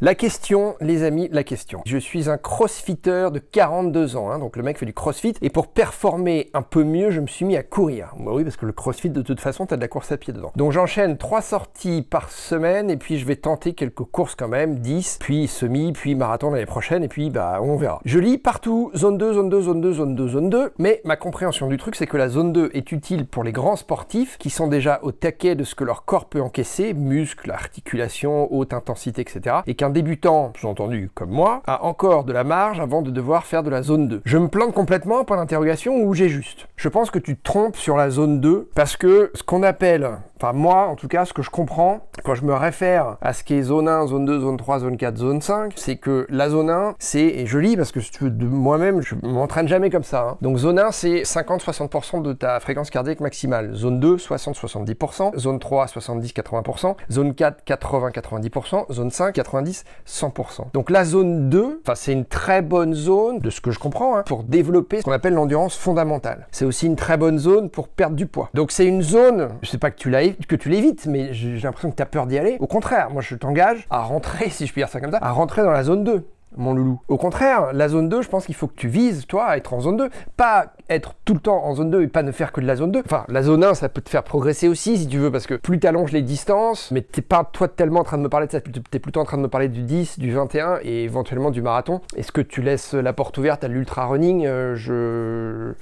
La question, les amis, la question. Je suis un crossfitter de 42 ans, donc le mec fait du crossfit, et pour performer un peu mieux, je me suis mis à courir. Bah oui, parce que le crossfit, de toute façon, t'as de la course à pied dedans. Donc j'enchaîne 3 sorties par semaine, et puis je vais tenter quelques courses quand même, 10, puis semi, puis marathon l'année prochaine, et puis bah on verra. Je lis partout, zone 2, zone 2, zone 2, zone 2, zone 2, mais ma compréhension du truc, c'est que la zone 2 est utile pour les grands sportifs, qui sont déjà au taquet de ce que leur corps peut encaisser, muscles, articulations, haute intensité, etc. Et qu'un débutant, sous-entendu comme moi, a encore de la marge avant de devoir faire de la zone 2. Je me plante complètement, point d'interrogation, ou j'ai juste. Je pense que tu te trompes sur la zone 2, parce que ce qu'on appelle, enfin moi en tout cas, ce que je comprends, quand je me réfère à ce qui est zone 1, zone 2, zone 3, zone 4, zone 5, c'est que la zone 1, c'est, et je lis parce que si tu veux, de moi-même, je m'entraîne jamais comme ça, donc zone 1, c'est 50-60% de ta fréquence cardiaque maximale. Zone 2, 60-70%. Zone 3, 70-80%. Zone 4, 80-90%. Zone 5, 90-100%. Donc la zone 2, c'est une très bonne zone, de ce que je comprends, pour développer ce qu'on appelle l'endurance fondamentale. C'est aussi une très bonne zone pour perdre du poids. Donc c'est une zone, je sais pas que tu l'évites, mais j'ai l'impression que tu as peur d'y aller. Au contraire, moi je t'engage à rentrer, si je puis dire ça comme ça, à rentrer dans la zone 2. Mon loulou. Au contraire, la zone 2, je pense qu'il faut que tu vises, toi, à être en zone 2. Pas être tout le temps en zone 2 et pas ne faire que de la zone 2. Enfin, la zone 1, ça peut te faire progresser aussi, si tu veux, parce que plus tu allonges les distances, mais t'es pas, toi, tellement en train de me parler de ça, t'es plutôt en train de me parler du 10, du 21 et éventuellement du marathon. Est-ce que tu laisses la porte ouverte à l'ultra-running? Je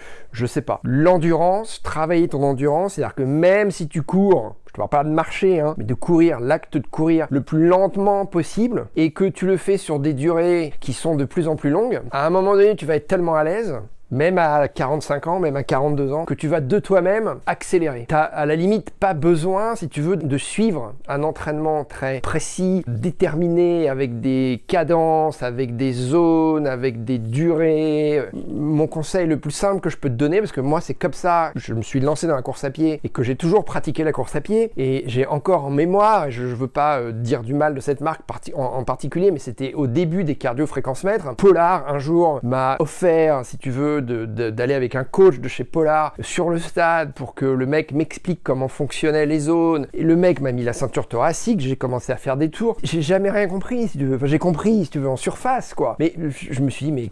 sais pas. L'endurance, travailler ton endurance, c'est-à-dire que même si tu cours, je te parle pas de marcher, mais de courir, l'acte de courir le plus lentement possible, et que tu le fais sur des durées qui sont de plus en plus longues, à un moment donné, tu vas être tellement à l'aise, même à 45 ans, même à 42 ans, que tu vas de toi-même accélérer. T'as à la limite pas besoin, si tu veux, de suivre un entraînement très précis, déterminé, avec des cadences, avec des zones, avec des durées. Mon conseil le plus simple que je peux te donner, parce que moi c'est comme ça, je me suis lancé dans la course à pied et que j'ai toujours pratiqué la course à pied, et j'ai encore en mémoire, je veux pas dire du mal de cette marque en particulier, mais c'était au début des cardio-fréquence-mètres. Polar, un jour, m'a offert, si tu veux, d'aller avec un coach de chez Polar sur le stade pour que le mec m'explique comment fonctionnaient les zones. Et le mec m'a mis la ceinture thoracique, j'ai commencé à faire des tours. J'ai jamais rien compris, si tu veux. Enfin, j'ai compris, si tu veux, en surface, quoi. Mais je me suis dit, mais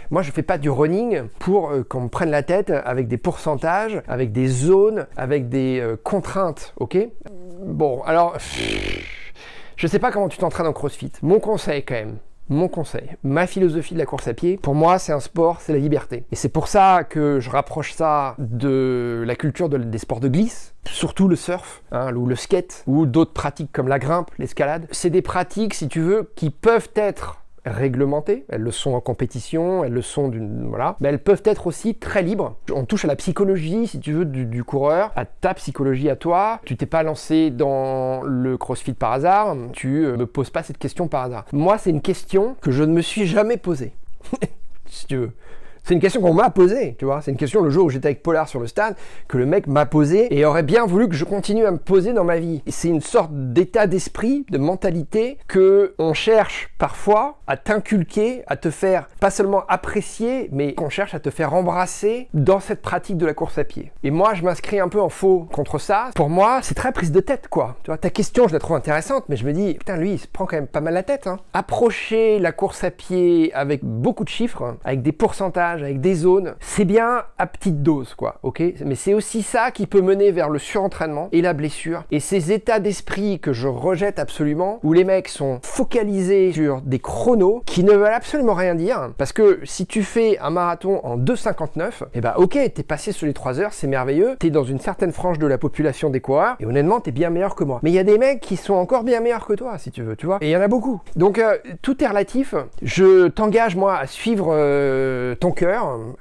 moi, je fais pas du running pour qu'on me prenne la tête avec des pourcentages, avec des zones, avec des contraintes, ok? Bon, alors, je sais pas comment tu t'entraînes en CrossFit. Mon conseil, quand même, ma philosophie de la course à pied, pour moi, c'est un sport, c'est la liberté. Et c'est pour ça que je rapproche ça de la culture des sports de glisse, surtout le surf, ou le skate, ou d'autres pratiques comme la grimpe, l'escalade. C'est des pratiques, si tu veux, qui peuvent être réglementées, elles le sont en compétition, elles le sont voilà, mais elles peuvent être aussi très libres. On touche à la psychologie, si tu veux, du coureur, à ta psychologie à toi. Tu t'es pas lancé dans le CrossFit par hasard, tu me poses pas cette question par hasard. Moi, c'est une question que je ne me suis jamais posée, si tu veux. C'est une question qu'on m'a posée, tu vois. C'est une question le jour où j'étais avec Polar sur le stade, que le mec m'a posée et aurait bien voulu que je continue à me poser dans ma vie. C'est une sorte d'état d'esprit, de mentalité que on cherche parfois à t'inculquer, à te faire pas seulement apprécier, mais qu'on cherche à te faire embrasser dans cette pratique de la course à pied. Et moi, je m'inscris un peu en faux contre ça. Pour moi, c'est très prise de tête, quoi. Tu vois, ta question, je la trouve intéressante, mais je me dis, putain, lui, il se prend quand même pas mal la tête, Approcher la course à pied avec beaucoup de chiffres, avec des pourcentages, avec des zones, c'est bien à petite dose, quoi, ok? Mais c'est aussi ça qui peut mener vers le surentraînement et la blessure. Et ces états d'esprit que je rejette absolument, où les mecs sont focalisés sur des chronos qui ne veulent absolument rien dire, parce que si tu fais un marathon en 2,59, ok, t'es passé sur les 3 heures, c'est merveilleux, t'es dans une certaine frange de la population des coureurs, et honnêtement, t'es bien meilleur que moi. Mais il y a des mecs qui sont encore bien meilleurs que toi, si tu veux, tu vois? Et il y en a beaucoup. Donc, tout est relatif. Je t'engage, moi, à suivre ton cœur,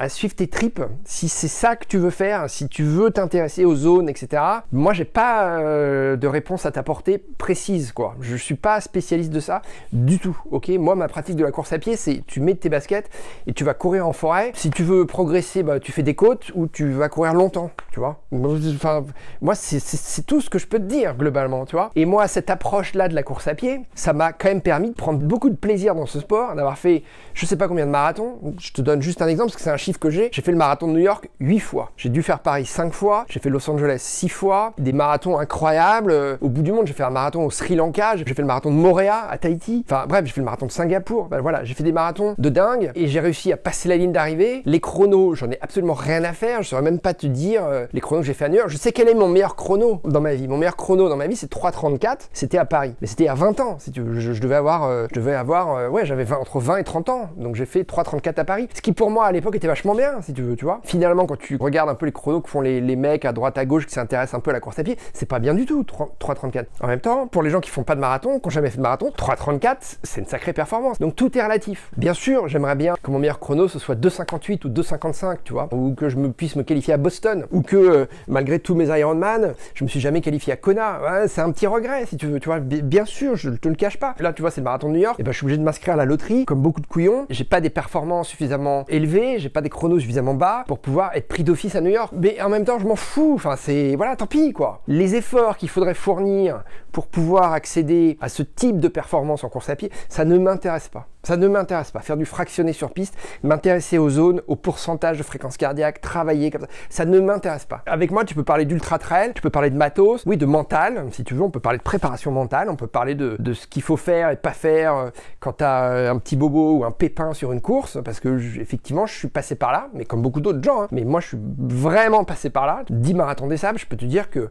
à suivre tes tripes, si c'est ça que tu veux faire, si tu veux t'intéresser aux zones, etc. Moi, j'ai pas de réponse à t'apporter précise, quoi. Je suis pas spécialiste de ça du tout. tout, ok? Moi, ma pratique de la course à pied, c'est tu mets tes baskets et tu vas courir en forêt. Si tu veux progresser, bah, tu fais des côtes ou tu vas courir longtemps, tu vois? Enfin, moi, c'est tout ce que je peux te dire, globalement, tu vois? Et moi, cette approche-là de la course à pied, ça m'a quand même permis de prendre beaucoup de plaisir dans ce sport, d'avoir fait je sais pas combien de marathons. Je te donne juste un exemple parce que c'est un chiffre que j'ai. J'ai fait le marathon de New York 8 fois. J'ai dû faire Paris 5 fois. J'ai fait Los Angeles 6 fois. Des marathons incroyables. Au bout du monde, j'ai fait un marathon au Sri Lanka. J'ai fait le marathon de Moorea à Tahiti. Enfin bref, j'ai fait le marathon de Singapour. Ben, voilà, j'ai fait des marathons de dingue et j'ai réussi à passer la ligne d'arrivée. Les chronos, j'en ai absolument rien à faire. Je saurais même pas te dire les chronos que j'ai fait à New York. Je sais quel est mon meilleur chrono dans ma vie. Mon meilleur chrono dans ma vie, c'est 3,34. C'était à Paris. Mais c'était il y a 20 ans. Si tu veux. Je devais avoir, ouais, j'avais entre 20 et 30 ans. Donc j'ai fait 3,34 à Paris. Ce qui pour moi à l'époque était vachement bien, si tu veux, tu vois. Finalement, quand tu regardes un peu les chronos que font les mecs à droite à gauche qui s'intéressent un peu à la course à pied, c'est pas bien du tout, 3,34. En même temps, pour les gens qui font pas de marathon, qui n'ont jamais fait de marathon, 3,34, c'est une sacrée performance. Donc tout est relatif. Bien sûr, j'aimerais bien que mon meilleur chrono ce soit 2,58 ou 2,55, tu vois, ou que je puisse me qualifier à Boston, ou que malgré tous mes Ironman, je me suis jamais qualifié à Kona. Ouais, c'est un petit regret, si tu veux, tu vois. Bien sûr, je te le cache pas. Là, tu vois, c'est le marathon de New York, et ben je suis obligé de m'inscrire à la loterie, comme beaucoup de couillons. J'ai pas des performances suffisamment élevées, j'ai pas des chronos suffisamment bas pour pouvoir être pris d'office à New York. Mais en même temps, je m'en fous. Enfin, c'est voilà, tant pis quoi. Les efforts qu'il faudrait fournir pour pouvoir accéder à ce type de performance en course à pied, ça ne m'intéresse pas. Ça ne m'intéresse pas. Faire du fractionné sur piste, m'intéresser aux zones, au pourcentage de fréquence cardiaque, travailler comme ça ne m'intéresse pas. Avec moi, tu peux parler d'ultra trail, tu peux parler de matos, oui, de mental, si tu veux, on peut parler de préparation mentale, on peut parler de ce qu'il faut faire et pas faire quand tu as un petit bobo ou un pépin sur une course, parce que effectivement, je suis passé par là, mais comme beaucoup d'autres gens, hein, mais moi, je suis vraiment passé par là. 10 marathons des sables, je peux te dire que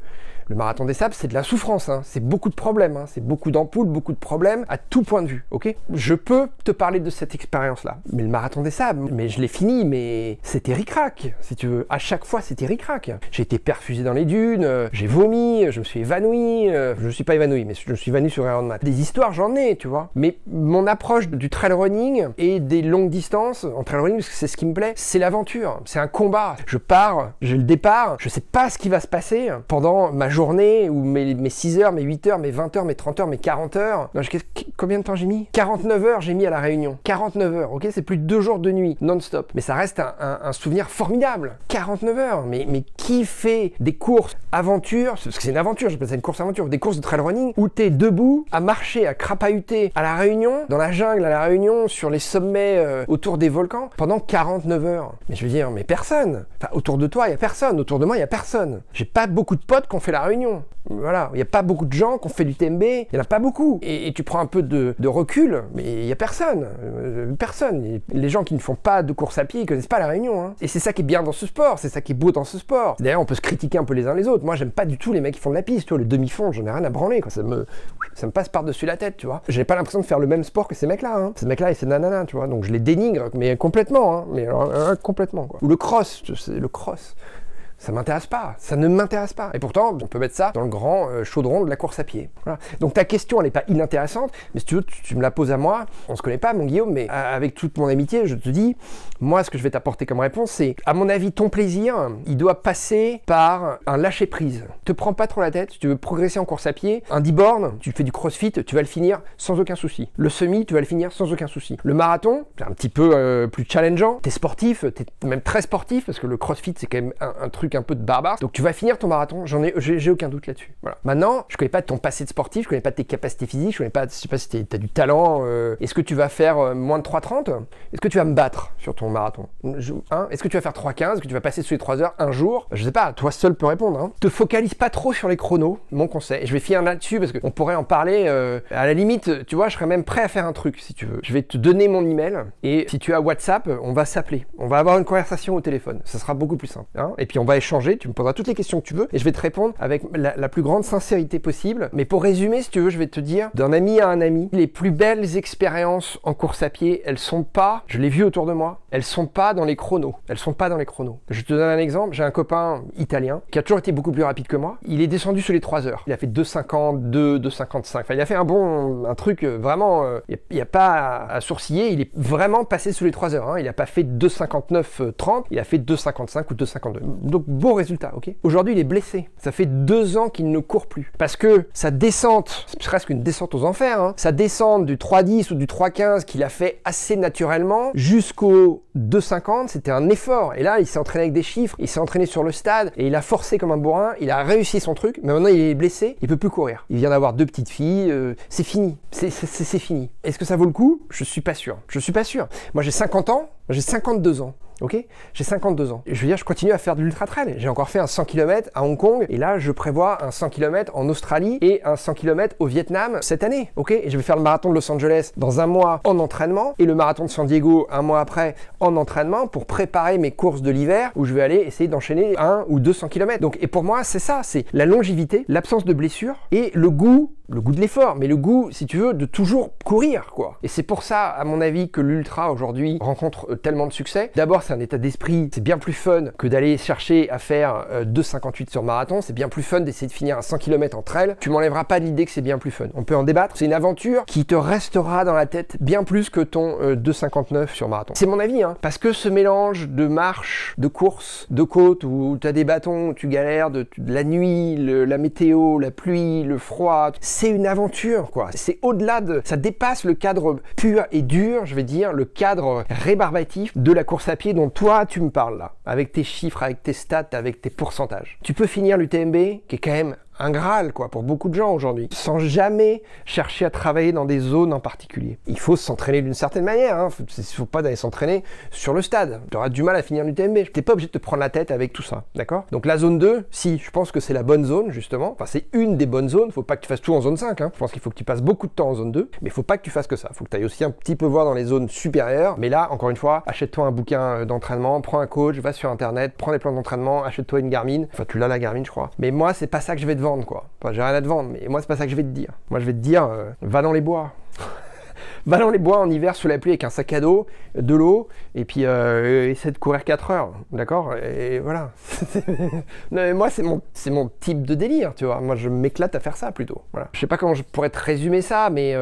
le marathon des sables, c'est de la souffrance, hein. C'est beaucoup de problèmes, hein. C'est beaucoup d'ampoules, beaucoup de problèmes à tout point de vue, ok? Je peux te parler de cette expérience-là, mais le marathon des sables, mais je l'ai fini, mais c'était ric-rac, si tu veux. À chaque fois, c'était ric-rac. J'ai été perfusé dans les dunes, j'ai vomi, je me suis évanoui, je ne suis pas évanoui, mais je me suis évanoui sur Ironman. Des histoires, j'en ai, tu vois. Mais mon approche du trail running et des longues distances en trail running, parce que c'est ce qui me plaît, c'est l'aventure, c'est un combat. Je pars, j'ai le départ, je sais pas ce qui va se passer pendant ma journée ou mes 6 heures, mes 8 heures, mes 20 heures, mes 30 heures, mes 40 heures. Non, combien de temps j'ai mis? 49 heures j'ai mis à la Réunion. 49 heures, ok? C'est plus de 2 jours de nuit, non-stop. Mais ça reste un souvenir formidable. 49 heures, mais qui fait des courses aventure, parce que c'est une aventure, j'appelle ça une course aventure, des courses de trail running où t'es debout à marcher, à crapahuter à la Réunion, dans la jungle à la Réunion, sur les sommets autour des volcans, pendant 49 heures. Mais je veux dire, mais personne. Enfin, autour de toi, il y a personne. Autour de moi, il y a personne. J'ai pas beaucoup de potes qui ont fait la Réunion. Voilà, il n'y a pas beaucoup de gens qui ont fait du TMB, il n'y en a pas beaucoup. Et tu prends un peu de recul, mais il n'y a personne. Personne. Les gens qui ne font pas de course à pied, ils ne connaissent pas la Réunion. Hein. Et c'est ça qui est bien dans ce sport, c'est ça qui est beau dans ce sport. D'ailleurs, on peut se critiquer un peu les uns les autres. Moi, j'aime pas du tout les mecs qui font de la piste, tu vois, le demi-fond, j'en ai rien à branler, quoi. Ça me passe par-dessus la tête, tu vois. J'ai pas l'impression de faire le même sport que ces mecs-là. Hein. Ces mecs-là, et ces nananas, tu vois. Donc je les dénigre, mais complètement, hein. Mais complètement, quoi. Ou le cross, c'est le cross. Ça m'intéresse pas, ça ne m'intéresse pas. Et pourtant, on peut mettre ça dans le grand chaudron de la course à pied. Voilà. Donc ta question, elle n'est pas inintéressante, mais si tu veux, tu me la poses à moi. On se connaît pas, mon Guillaume, mais avec toute mon amitié, je te dis, moi, ce que je vais t'apporter comme réponse, c'est, à mon avis, ton plaisir, il doit passer par un lâcher-prise. Te prends pas trop la tête, si tu veux progresser en course à pied, un 10 bornes, tu fais du crossfit, tu vas le finir sans aucun souci. Le semi, tu vas le finir sans aucun souci. Le marathon, c'est un petit peu plus challengeant. T'es sportif, t'es même très sportif, parce que le crossfit, c'est quand même un truc un peu de barbare. Donc tu vas finir ton marathon, j'ai aucun doute là-dessus. Voilà. Maintenant, je connais pas ton passé de sportif, je connais pas tes capacités physiques, je sais pas si t'as du talent. Est-ce que tu vas faire moins de 3,30? Est-ce que tu vas me battre sur ton marathon? Est-ce que tu vas faire 3,15? Est-ce que tu vas passer sous les 3 heures un jour? Je sais pas, toi seul peux répondre. Hein. Te focalise pas trop sur les chronos, mon conseil. Et je vais finir là-dessus parce qu'on pourrait en parler. À la limite, tu vois, je serais même prêt à faire un truc si tu veux. Je vais te donner mon email et si tu as WhatsApp, on va s'appeler. On va avoir une conversation au téléphone. Ça sera beaucoup plus simple. Hein, et puis on va échanger. Tu me poseras toutes les questions que tu veux et je vais te répondre avec la plus grande sincérité possible. Mais pour résumer, si tu veux, je vais te dire, d'un ami à un ami, les plus belles expériences en course à pied, elles sont pas, je l'ai vu autour de moi, elles sont pas dans les chronos. Elles sont pas dans les chronos. Je te donne un exemple. J'ai un copain italien qui a toujours été beaucoup plus rapide que moi. Il est descendu sur les 3 heures. Il a fait 2,50, 2,55. Enfin, il a fait un truc vraiment, il n'y a pas à sourciller. Il est vraiment passé sous les 3 heures. Hein. Il n'a pas fait 2,59, 30. Il a fait 2,55 ou 2,52. Donc beaux résultats, ok? Aujourd'hui, il est blessé. Ça fait 2 ans qu'il ne court plus. Parce que sa descente, c'est presque une descente aux enfers, hein, sa descente du 3,10 ou du 3,15 qu'il a fait assez naturellement jusqu'au 2,50, c'était un effort. Et là, il s'est entraîné avec des chiffres, il s'est entraîné sur le stade et il a forcé comme un bourrin, il a réussi son truc, mais maintenant il est blessé, il peut plus courir. Il vient d'avoir 2 petites filles, c'est fini, c'est fini. Est-ce que ça vaut le coup? Je suis pas sûr. Je suis pas sûr. Moi j'ai 50 ans, j'ai 52 ans. Ok, j'ai 52 ans. Je veux dire, je continue à faire de l'ultra trail. J'ai encore fait un 100 km à Hong Kong et là, je prévois un 100 km en Australie et un 100 km au Vietnam cette année. Ok, et je vais faire le marathon de Los Angeles dans 1 mois en entraînement et le marathon de San Diego 1 mois après en entraînement pour préparer mes courses de l'hiver où je vais aller essayer d'enchaîner 1 ou 200 km. Donc, et pour moi, c'est ça, c'est la longévité, l'absence de blessures et le goût de l'effort, mais le goût, si tu veux, de toujours courir, quoi. Et c'est pour ça, à mon avis, que l'ultra aujourd'hui rencontre tellement de succès. D'abord, c'est un état d'esprit, c'est bien plus fun que d'aller chercher à faire 2,58 sur marathon, c'est bien plus fun d'essayer de finir à 100 km en trail. Tu m'enlèveras pas l'idée que c'est bien plus fun. On peut en débattre, c'est une aventure qui te restera dans la tête bien plus que ton 2,59 sur marathon. C'est mon avis, hein, parce que ce mélange de marche, de course, de côte, où tu as des bâtons, où tu galères, de la nuit, la météo, la pluie, le froid, c'est une aventure, quoi. C'est au-delà de... Ça dépasse le cadre pur et dur, je vais dire, le cadre rébarbatif de la course à pied dont toi, tu me parles là. Avec tes chiffres, avec tes stats, avec tes pourcentages. Tu peux finir l'UTMB, qui est quand même un Graal, quoi, pour beaucoup de gens aujourd'hui, sans jamais chercher à travailler dans des zones en particulier. Il faut s'entraîner d'une certaine manière, hein. Faut pas d'aller s'entraîner sur le stade. Tu auras du mal à finir l'UTMB. T'es pas obligé de te prendre la tête avec tout ça, d'accord? Donc la zone 2, si, je pense que c'est la bonne zone, justement. Enfin, c'est une des bonnes zones. Faut pas que tu fasses tout en zone 5, hein. Je pense qu'il faut que tu passes beaucoup de temps en zone 2, mais faut pas que tu fasses que ça. Faut que tu ailles aussi un petit peu voir dans les zones supérieures. Mais là, encore une fois, achète-toi un bouquin d'entraînement, prends un coach, va sur internet, prends des plans d'entraînement, achète-toi une Garmin. Enfin, tu l'as la Garmin, je crois. Mais moi, c'est pas ça que je vais te vendre, quoi. Enfin, j'ai rien à te vendre, mais moi, c'est pas ça que je vais te dire. Moi, je vais te dire, va dans les bois. Va dans les bois en hiver sous la pluie avec un sac à dos, de l'eau, et puis essaie de courir 4 heures, d'accord? Et voilà. Non, mais moi, c'est mon type de délire, tu vois. Moi, je m'éclate à faire ça, plutôt. Voilà. Je sais pas comment je pourrais te résumer ça, mais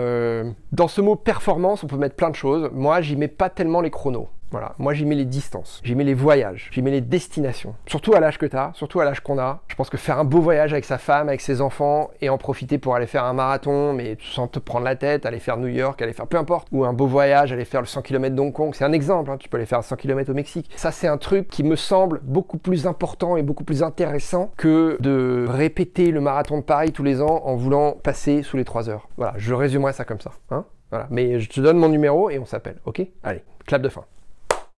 dans ce mot performance, on peut mettre plein de choses. Moi, j'y mets pas tellement les chronos. Voilà, moi j'y mets les distances, j'y mets les voyages, j'y mets les destinations. Surtout à l'âge que t'as, surtout à l'âge qu'on a. Je pense que faire un beau voyage avec sa femme, avec ses enfants, et en profiter pour aller faire un marathon, mais sans te prendre la tête, aller faire New York, aller faire peu importe, ou un beau voyage, aller faire le 100 km d'Hong Kong, c'est un exemple, hein, tu peux aller faire 100 km au Mexique. Ça c'est un truc qui me semble beaucoup plus important et beaucoup plus intéressant que de répéter le marathon de Paris tous les ans en voulant passer sous les 3 heures. Voilà, je résumerai ça comme ça, hein. Voilà. Mais je te donne mon numéro et on s'appelle, ok? Allez, clap de fin.